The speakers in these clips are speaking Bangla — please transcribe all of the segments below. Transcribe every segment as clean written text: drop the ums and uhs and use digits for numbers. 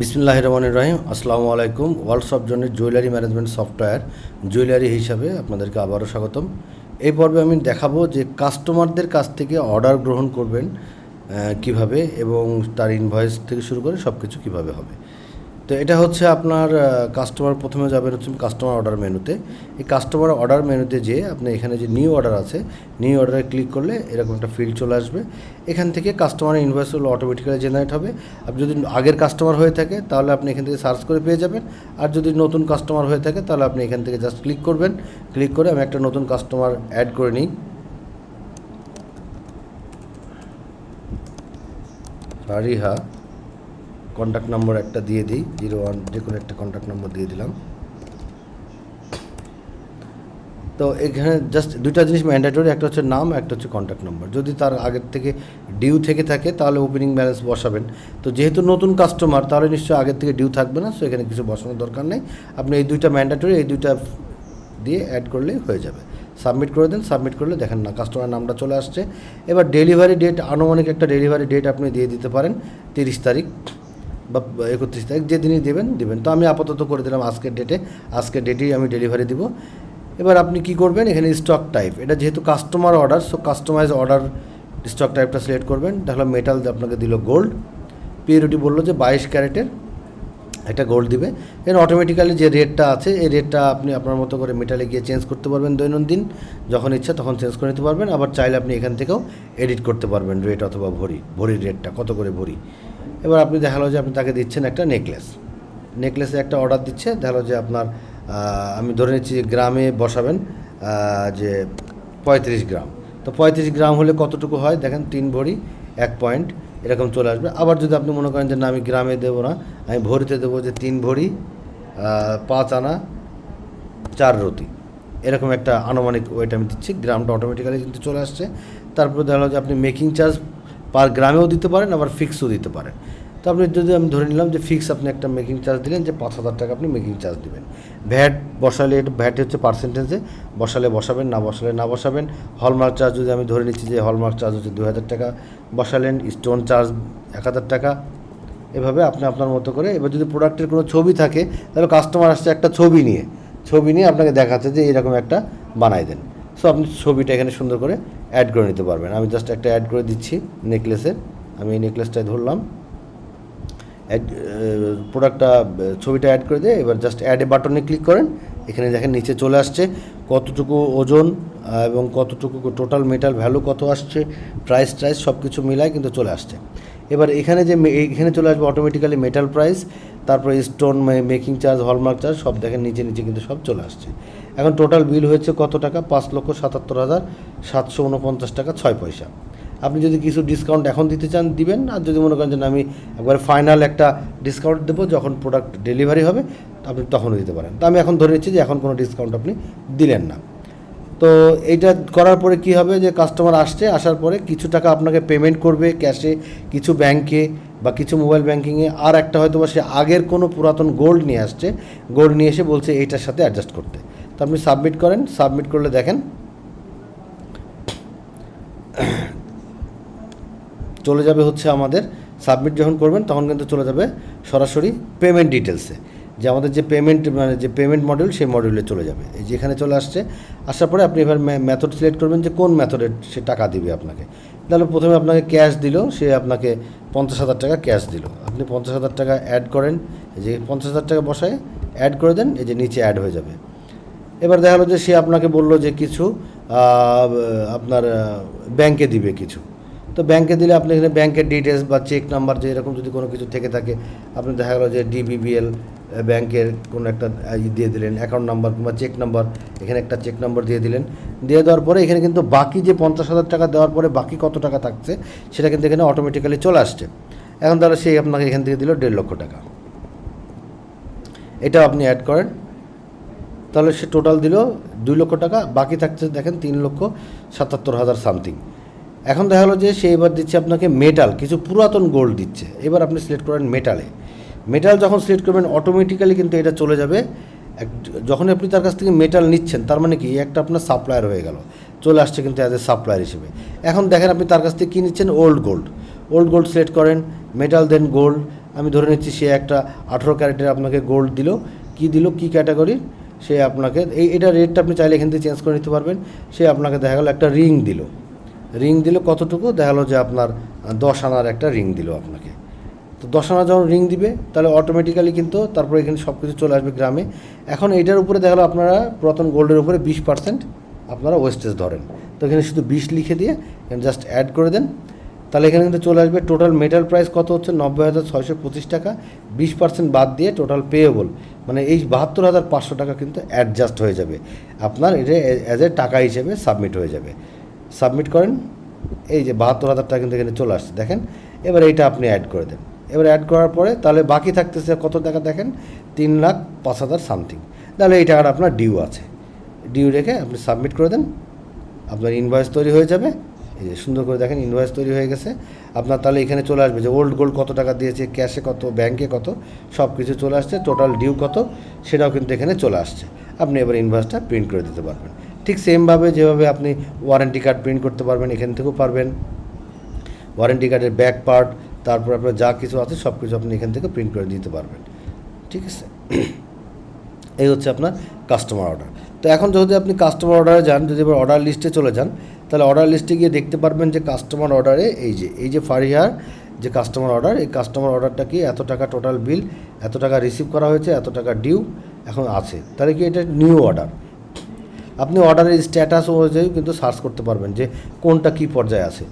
বিসমিল্লাহির রহমানির রহিম। আসসালামু আলাইকুম। ওয়ার্ল্ড অফ জনের জুয়েলারি ম্যানেজমেন্ট সফটওয়্যার জুয়েলারি হিসাবে আপনাদেরকে আবারও স্বাগতম। এই পর্বে আমি দেখাবো যে কাস্টমারদের কাছ থেকে অর্ডার গ্রহণ করবেন কিভাবে, এবং তার ইনভয়েস থেকে শুরু করে সব কিছু কীভাবে হবে। তো এটা হচ্ছে আপনার কাস্টমার, প্রথমে যাবেন হচ্ছে কাস্টমার অর্ডার মেনুতে। এই কাস্টমার অর্ডার মেনুতে যেয়ে আপনি এখানে যে নিউ অর্ডার আছে, নিউ অর্ডারে ক্লিক করলে এরকম একটা ফিল্ড চলে আসবে। এখান থেকে কাস্টমারের ইনভয়েসগুলো অটোমেটিক্যালি জেনারেট হবে। আপনি যদি আগের কাস্টমার হয়ে থাকে তাহলে আপনি এখান থেকে সার্চ করে পেয়ে যাবেন, আর যদি নতুন কাস্টমার হয়ে থাকে তাহলে আপনি এখান থেকে জাস্ট ক্লিক করবেন। ক্লিক করে আমি একটা নতুন কাস্টমার অ্যাড করে নিই। ফারিহা, কন্ট্যাক্ট নম্বর একটা দিয়ে দিই, 01, যে কোনো একটা কন্ট্যাক্ট নম্বর দিয়ে দিলাম। তো এখানে জাস্ট দুইটা জিনিস ম্যান্ডেটরি, একটা হচ্ছে নাম, একটা হচ্ছে কন্ট্যাক্ট নম্বর। যদি তার আগের থেকে ডিউ থেকে থাকে তাহলে ওপেনিং ব্যালেন্স বসাবেন। তো যেহেতু নতুন কাস্টমার তাহলে নিশ্চয়ই আগের থেকে ডিউ থাকবে না, সো এখানে কিছু বসানোর দরকার নেই। আপনি এই দুইটা ম্যান্ডেটরি, এই দুইটা দিয়ে অ্যাড করলেই হয়ে যাবে। সাবমিট করে দেন। সাবমিট করলে দেখেন না কাস্টমার নামটা চলে আসছে। এবার ডেলিভারি ডেট, আনুমানিক একটা ডেলিভারি ডেট আপনি দিয়ে দিতে পারেন, 30 তারিখ বা 31 তারিখ, যেদিনই দিবেন। তো আমি আপাতত করে দিলাম আজকের ডেটে, আজকের ডেটেই আমি ডেলিভারি দিব। এবার আপনি কি করবেন, এখানে স্টক টাইপ, এটা যেহেতু customer order, so customise order stock টাইপটা সিলেক্ট করবেন। তাহলে মেটাল আপনাকে দিল গোল্ড, পিউরিটি বললো যে 22 ক্যারেটের একটা গোল্ড দিবে। এর অটোমেটিক্যালি যে রেটটা আছে এই রেটটা আপনি আপনার মতো করে মেটালে গিয়ে চেঞ্জ করতে পারবেন, দৈনন্দিন যখন ইচ্ছা তখন চেঞ্জ করে নিতে পারবেন। আবার চাইলে আপনি এখান থেকেও এডিট করতে পারবেন রেট, অথবা ভরির রেটটা কত করে ভরি। এবার আপনি দেখালো যে আপনি তাকে দিচ্ছেন একটা নেকলেসে একটা অর্ডার দিচ্ছে। দেখালো যে আপনার আমি ধরে নিচ্ছি যে গ্রামে বসাবেন যে 35 গ্রাম। তো 35 গ্রাম হলে কতটুকু হয় দেখেন, 3 ভরি 1 পয়েন্ট এরকম চলে আসবে। আবার যদি আপনি মনে করেন যে না, আমি গ্রামে দেবো না, আমি ভরিতে দেবো, যে 3 ভরি 5 আনা 4 রতি, এরকম একটা আনুমানিক ওয়েট আমি দিচ্ছি। গ্রামটা অটোমেটিক্যালি কিন্তু চলে আসছে। তারপরে দেখা যে আপনি মেকিং চার্জ পার গ্রামেও দিতে পারেন, আবার ফিক্সও দিতে পারেন। তো আপনি যদি আমি ধরে নিলাম যে ফিক্স আপনি একটা মেকিং চার্জ দিলেন, যে 5,000 টাকা আপনি মেকিং চার্জ দেবেন। ভ্যাট বসালে, এটা ভ্যাট হচ্ছে পার্সেন্টেজে, বসালে বসাবেন, না বসালে না বসাবেন। হলমার্ক চার্জ যদি আমি ধরে নিচ্ছি যে হলমার্ক চার্জ হচ্ছে 2,000 টাকা বসালেন, স্টোন চার্জ 1,000 টাকা, এভাবে আপনি আপনার মতো করে। এবার যদি প্রোডাক্টের কোনো ছবি থাকে তাহলে কাস্টমার আসছে একটা ছবি নিয়ে আপনাকে দেখাচ্ছে যে এরকম একটা বানাই দেন। সো আপনি ছবিটা এখানে সুন্দর করে অ্যাড করে নিতে পারবেন। আমি জাস্ট একটা অ্যাড করে দিচ্ছি নেকলেসের। আমি এই নেকলেসটাই ধরলাম, প্রোডাক্টটা ছবিটা অ্যাড করে দিয়ে এবার জাস্ট অ্যাড এ বাটনে ক্লিক করেন। এখানে দেখেন নিচে চলে আসছে কতটুকু ওজন এবং কতটুকু টোটাল মেটাল ভ্যালু কত আসছে, প্রাইস সব কিছু মিলায় কিন্তু চলে আসছে। এবার এখানে এখানে চলে আসবে অটোমেটিক্যালি মেটাল প্রাইস, তারপরে stone making charge, hallmark charge সব দেখেন নিচে কিন্তু সব চলে আসছে। এখন টোটাল বিল হয়েছে কত টাকা, 5,77,749 টাকা 6 পয়সা। আপনি যদি কিছু ডিসকাউন্ট এখন দিতে চান দিবেন, আর যদি মনে করেন যে আমি একবার ফাইনাল একটা ডিসকাউন্ট দেবো যখন প্রোডাক্ট ডেলিভারি হবে আপনি তখনও দিতে পারেন। তো আমি এখন ধরে নিচ্ছি যে এখন কোনো ডিসকাউন্ট আপনি দিলেন না। তো এইটা করার পরে কি হবে, যে কাস্টমার আসার পরে কিছু টাকা আপনাকে পেমেন্ট করবে ক্যাশে, কিছু ব্যাংকে বা কিছু মোবাইল ব্যাঙ্কিংয়ে, আর একটা হয়তো বা সে আগের কোনো পুরাতন গোল্ড নিয়ে আসছে, গোল্ড নিয়ে এসে বলছে এইটার সাথে অ্যাডজাস্ট করতে। তো আপনি সাবমিট করেন। সাবমিট করলে দেখেন চলে যাবে হচ্ছে আমাদের, সাবমিট যখন করবেন তখন কিন্তু চলে যাবে সরাসরি পেমেন্ট ডিটেলসে, যে আমাদের যে পেমেন্ট মডিউল, সেই মডিউলে চলে যাবে। এই যে এখানে চলে আসছে। আসার পরে আপনি এবার মেথড সিলেক্ট করবেন যে কোন মেথডে সে টাকা দিবে আপনাকে। তাহলে প্রথমে আপনাকে ক্যাশ দিল, সে আপনাকে 50,000 টাকা ক্যাশ দিল। আপনি 50,000 টাকা অ্যাড করেন, এই যে 50,000 টাকা বসায় অ্যাড করে দেন, এই যে নিচে অ্যাড হয়ে যাবে। এবার দেখা গেলো যে সে আপনাকে বললো যে কিছু আপনার ব্যাংকে দিবে কিছু। তো ব্যাংকে দিলে আপনি এখানে ব্যাংকের ডিটেলস বা চেক নাম্বার, যে এরকম যদি কোনো কিছু থেকে থাকে, আপনি দেখা গেলো যে DBBL ব্যাংকের কোনো একটা দিয়ে দিলেন অ্যাকাউন্ট নাম্বার কিংবা চেক নাম্বার, এখানে একটা চেক নাম্বার দিয়ে দিলেন। দিয়ে দেওয়ার পরে এখানে কিন্তু বাকি যে 50,000 টাকা দেওয়ার পরে বাকি কত টাকা থাকছে সেটা কিন্তু এখানে অটোমেটিক্যালি চলে আসছে। এখন তাহলে সেই আপনাকে এখান থেকে দিল 1.5 লক্ষ টাকা, এটাও আপনি অ্যাড করেন। তাহলে সে টোটাল দিল 2 লক্ষ টাকা, বাকি থাকছে দেখেন 3,77,000 সামথিং। এখন দেখা গেলো যে সে এবার দিচ্ছে আপনাকে মেটাল, কিছু পুরাতন গোল্ড দিচ্ছে। এবার আপনি সিলেক্ট করেন মেটাল যখন সিলেক্ট করবেন অটোমেটিক্যালি কিন্তু এটা চলে যাবে। যখন আপনি তার কাছ থেকে মেটাল নিচ্ছেন তার মানে কি একটা আপনার সাপ্লায়ার হয়ে গেল, চলে আসছে কিন্তু অ্যাজ এ সাপ্লায়ার হিসেবে। এখন দেখেন আপনি তার কাছ থেকে কী নিচ্ছেন, ওল্ড গোল্ড সিলেক্ট করেন, মেটাল দেন গোল্ড, আমি ধরে নিচ্ছি সে একটা 18 ক্যারেটের আপনাকে গোল্ড দিল, কি ক্যাটাগরি, সে আপনাকে এটা রেটটা আপনি চাইলে এখান থেকে চেঞ্জ করে নিতে পারবেন। সে আপনাকে দেখা গেলো একটা রিং দিল কতটুকু, দেখা গেলো যে আপনার 10 আনার একটা রিং দিল আপনাকে। তো 10 আনা যখন রিং দিবে তাহলে অটোমেটিক্যালি কিন্তু তারপরে এখানে সব কিছু চলে আসবে গ্রামে। এখন এইটার উপরে দেখা গেলো আপনারা পুরাতন গোল্ডের উপরে 20% আপনারা ওয়েস্টেজ ধরেন, তো এখানে শুধু 20 লিখে দিয়ে এখানে জাস্ট অ্যাড করে দেন। তাহলে এখানে কিন্তু চলে আসবে টোটাল মেটাল প্রাইস কত হচ্ছে 90,625 টাকা, 20% বাদ দিয়ে টোটাল পেয়েবল মানে এই 72,500 টাকা কিন্তু অ্যাডজাস্ট হয়ে যাবে আপনার, এটা অ্যাজ এ টাকা হিসেবে সাবমিট হয়ে যাবে। সাবমিট করেন, এই যে 72,000 টাকা কিন্তু এখানে চলে আসছে দেখেন। এবার এইটা আপনি অ্যাড করে দেন। এবার অ্যাড করার পরে তাহলে বাকি থাকতেছে কত টাকা দেখেন, 3,05,000 সামথিং। তাহলে এই টাকাটা আপনার ডিউ আছে, ডিউ রেখে আপনি সাবমিট করে দেন, আপনার ইনভয়েস তৈরি হয়ে যাবে। এই যে সুন্দর করে দেখেন ইনভয়েস তৈরি হয়ে গেছে আপনার। তাহলে এখানে চলে আসবে যে ওল্ড গোল্ড কত টাকা দিয়েছে, ক্যাশে কত, ব্যাংকে কত, সব কিছু চলে আসছে, টোটাল ডিউ কত সেটাও কিন্তু এখানে চলে আসছে। আপনি এবার ইনভয়েসটা প্রিন্ট করে দিতে পারবেন। ঠিক সেমভাবে যেভাবে আপনি ওয়ারেন্টি কার্ড প্রিন্ট করতে পারবেন এখান থেকেও পারবেন। ওয়ারেন্টি কার্ডের ব্যাক পার্ট, তারপর আপনার যা কিছু আছে সব কিছু আপনি এখান থেকে প্রিন্ট করে দিতে পারবেন। ঠিক আছে, এই হচ্ছে আপনার কাস্টমার অর্ডার। তো এখন যদি আপনি কাস্টমার অর্ডারে যান, যদি এবার অর্ডার লিস্টে চলে যান, তাহলে অর্ডার লিস্টে গিয়ে দেখতে পারবেন যে কাস্টমার অর্ডারে এই যে ফারিহার যে কাস্টমার অর্ডার, এই কাস্টমার অর্ডারটা কি এত টাকা টোটাল বিল, এত টাকা রিসিভ করা হয়েছে, এত টাকা ডিউ এখন আছে, তাহলে কি এটা নিউ অর্ডার। আপনি অর্ডারের স্ট্যাটাস অনুযায়ী কিন্তু সার্চ করতে পারবেন যে কোনটা কী পর্যায়ে আছে।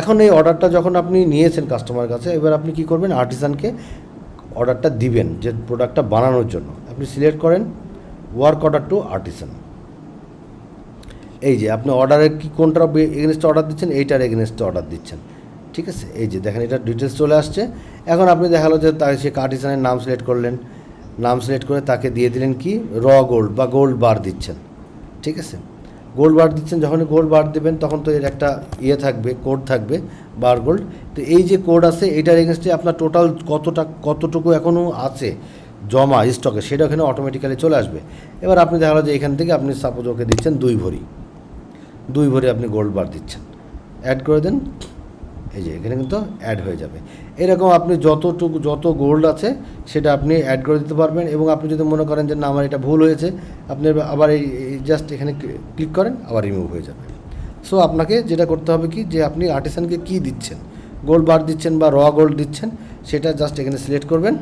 এখন এই অর্ডারটা যখন আপনি নিয়েছেন কাস্টমারের কাছে, এবার আপনি কি করবেন, আর্টিসানকে অর্ডারটা দিবেন যে প্রোডাক্টটা বানানোর জন্য। আপনি সিলেক্ট করেন ওয়ার্ক অর্ডার টু আর্টিসান। এই যে আপনি অর্ডারের কি কোনটার এগেনস্টে অর্ডার দিচ্ছেন, এইটার এগেনস্টে অর্ডার দিচ্ছেন। ঠিক আছে, এই যে দেখেন এটা ডিটেলস চলে আসছে। এখন আপনি দেখালো যে তাই সে আর্টিসানের নাম সিলেক্ট করলেন, নাম সিলেক্ট করে তাকে দিয়ে দিলেন কি র গোল্ড বা গোল্ড বার দিচ্ছেন। ঠিক আছে, গোল্ড বার দিচ্ছেন, যখনই গোল্ড বার দেবেন তখন তো এর একটা থাকবে, কোড থাকবে বার গোল্ড। তো এই যে কোড আছে এটার এগেনস্টে আপনার টোটাল কতটুকু এখনও আছে জমা স্টকে, সেটা ওখানে অটোমেটিক্যালি চলে আসবে। এবার আপনি দেখালো যে এখান থেকে আপনি সাপোজ ওকে দিচ্ছেন 2 ভরি আপনি গোল্ড বার দিচ্ছেন, অ্যাড করে দেন। এই যে এখানে কিন্তু অ্যাড হয়ে যাবে। এরকম আপনি যত গোল্ড আছে সেটা আপনি অ্যাড করে দিতে পারবেন। এবং আপনি যদি মনে করেন যে না আমার এটা ভুল হয়েছে, আপনি আবার এই জাস্ট এখানে ক্লিক করেন, আবার রিমুভ হয়ে যাবে। সো আপনাকে যেটা করতে হবে কি, যে আপনি আর্টিসানকে কী দিচ্ছেন, গোল্ড বার দিচ্ছেন বা র গোল্ড দিচ্ছেন, সেটা জাস্ট এখানে সিলেক্ট করবেন।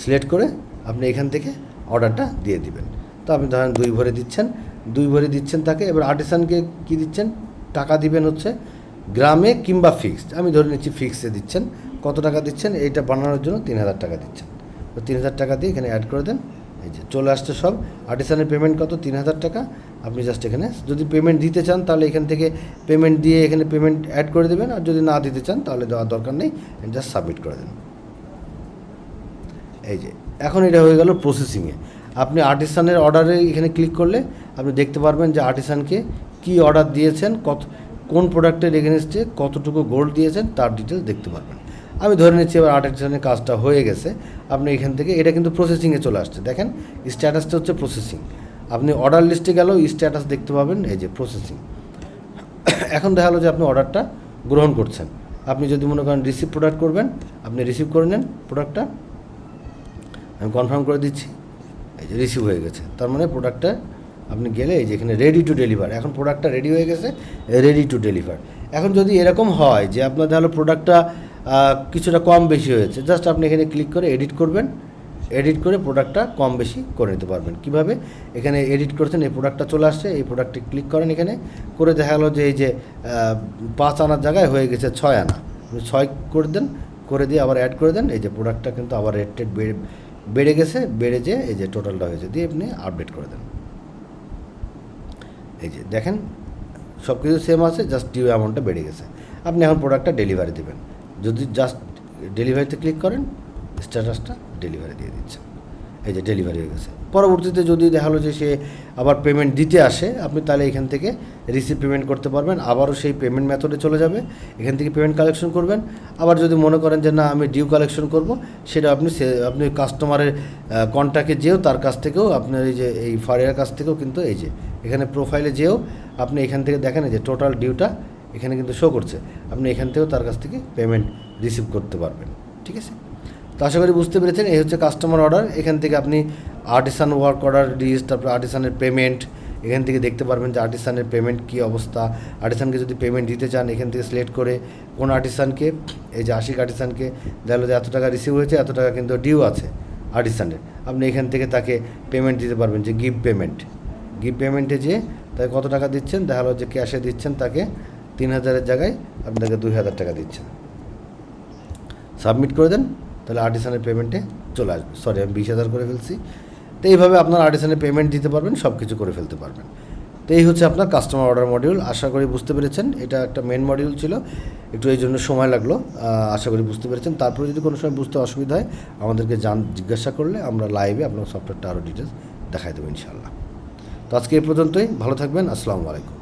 সিলেক্ট করে আপনি এখান থেকে অর্ডারটা দিয়ে দিবেন। তো আপনি ধরেন 2 ভরি দিচ্ছেন তাকে। এবার আর্টিসানকে কী দিচ্ছেন, টাকা দিবেন হচ্ছে গ্রামে কিংবা ফিক্সড। আমি ধরে নিচ্ছি ফিক্সে দিচ্ছেন। কত টাকা দিচ্ছেন, এইটা বানানোর জন্য 3,000 টাকা দিচ্ছেন। তো 3,000 টাকা দিয়ে এখানে অ্যাড করে দেন। এই যে চলে আসছে সব। আর্টিসানের পেমেন্ট কত, 3,000 টাকা। আপনি জাস্ট এখানে যদি পেমেন্ট দিতে চান তাহলে এখান থেকে পেমেন্ট দিয়ে এখানে পেমেন্ট অ্যাড করে দেবেন, আর যদি না দিতে চান তাহলে দেওয়ার দরকার নেই, জাস্ট সাবমিট করে দেন। এই যে এখন এটা হয়ে গেল প্রসেসিংয়ে। আপনি আর্টিসানের অর্ডারে এখানে ক্লিক করলে আপনি দেখতে পারবেন যে আর্টিসানকে কী অর্ডার দিয়েছেন, কোন প্রোডাক্টের এগেনস্টে কতটুকু গোল্ড দিয়েছেন তার ডিটেলস দেখতে পারবেন। আমি ধরে নিচ্ছি এবার আর্টিসানের কাজটা হয়ে গেছে। আপনি এখান থেকে এটা কিন্তু প্রসেসিংয়ে চলে আসছে, দেখেন স্ট্যাটাসটা হচ্ছে প্রসেসিং। আপনি অর্ডার লিস্টে গেলেও স্ট্যাটাস দেখতে পাবেন, এই যে প্রসেসিং। এখন দেখা গেলো যে আপনি অর্ডারটা গ্রহণ করছেন। আপনি যদি মনে করেন রিসিভ প্রোডাক্ট করবেন, আপনি রিসিভ করে নেন প্রোডাক্টটা। আমি কনফার্ম করে দিচ্ছি, এই যে রিসিভ হয়ে গেছে। তার মানে প্রোডাক্টটা আপনি গেলে এই যে এখানে রেডি টু ডেলিভার, এখন প্রোডাক্টটা রেডি হয়ে গেছে, রেডি টু ডেলিভার। এখন যদি এরকম হয় যে আপনার তাহলে প্রোডাক্টটা কিছুটা কম বেশি হয়েছে, জাস্ট আপনি এখানে ক্লিক করে এডিট করবেন। এডিট করে প্রোডাক্টটা কম বেশি করে নিতে পারবেন। কীভাবে, এখানে এডিট করছেন, এই প্রোডাক্টটা চলে আসছে, এই প্রোডাক্টে ক্লিক করেন, এখানে করে দেখা গেলো যে এই যে 5 আনার জায়গায় হয়ে গেছে 6 আনা, আপনি 6 করে দেন, করে দিয়ে আবার অ্যাড করে দেন। এই যে প্রোডাক্টটা কিন্তু আবার রেট বেড়ে গেছে, বেড়ে যেয়ে এই যে টোটালটা হয়েছে, দিয়ে আপনি আপডেট করে দেন। এই যে দেখেন সব কিছু সেম আছে, জাস্ট ডিউ অ্যামাউন্টটা বেড়ে গেছে। আপনি এখন প্রোডাক্টটা ডেলিভারি দেবেন। যদি জাস্ট ডেলিভারিতে ক্লিক করেন, স্ট্যাটাসটা ডেলিভারি দিয়ে দিচ্ছেন। এই যে ডেলিভারি হয়ে গেছে। পরবর্তীতে যদি দেখালো যে সে আবার পেমেন্ট দিতে আসে, আপনি তাহলে এখান থেকে রিসিভ পেমেন্ট করতে পারবেন। আবারও সেই পেমেন্ট মেথডে চলে যাবে, এখান থেকে পেমেন্ট কালেকশন করবেন। আবার যদি মনে করেন যে না আমি ডিউ কালেকশন করব, সেটা আপনি কাস্টমারের কন্ট্যাক্টে যেও, তার কাছ থেকেও আপনার এই যে এই ফারিয়ার কাছ থেকেও কিন্তু এই যে এখানে প্রোফাইলে যেও আপনি এখান থেকে দেখেন যে টোটাল ডিউটা এখানে কিন্তু শো করছে। আপনি এখান থেকেও তার কাছ থেকে পেমেন্ট রিসিভ করতে পারবেন। ঠিক আছে। তো আশা করি বুঝতে পেরেছেন, এই হচ্ছে কাস্টমার অর্ডার। এখান থেকে আপনি আর্টিসান ওয়ার্ক অর্ডার লিস্ট, তারপর আর্টিসানের পেমেন্ট, এখান থেকে দেখতে পারবেন যে আর্টিসানের পেমেন্ট কী অবস্থা। আর্টিসানকে যদি পেমেন্ট দিতে চান এখান থেকে সিলেক্ট করে কোন আর্টিসানকে, এই যে আশিক আর্টিসানকে দেখা যে এত টাকা রিসিভ হয়েছে, এত টাকা কিন্তু ডিউ আছে আর্টিসানের, আপনি এখান থেকে তাকে পেমেন্ট দিতে পারবেন যে গিভ পেমেন্টে যে তাকে কত টাকা দিচ্ছেন, দেখা হলো যে ক্যাশে দিচ্ছেন তাকে 3000-এর জায়গায় আপনি তাকে 2000 টাকা দিচ্ছেন, সাবমিট করে দেন, তাহলে আর্টিসানের পেমেন্টে চলে আসবে। সরি, আমি 20,000 করে ফেলছি। তো এইভাবে আপনার আর্টিসানের পেমেন্ট দিতে পারবেন, সব কিছু করে ফেলতে পারবেন। তো এই হচ্ছে আপনার কাস্টমার অর্ডার মডিউল। আশা করি বুঝতে পেরেছেন, এটা একটা মেন মডিউল ছিল, একটু এই জন্য সময় লাগলো। আশা করি বুঝতে পেরেছেন। তারপরে যদি কোনো সময় বুঝতে অসুবিধা হয় আমাদেরকে জিজ্ঞাসা করলে আমরা লাইভে আপনার সফটওয়্যারটা আরও ডিটেলস দেখাই দেবো ইনশাআল্লাহ। তো আজকে এই পর্যন্তই, ভালো থাকবেন, আসসালামু আলাইকুম।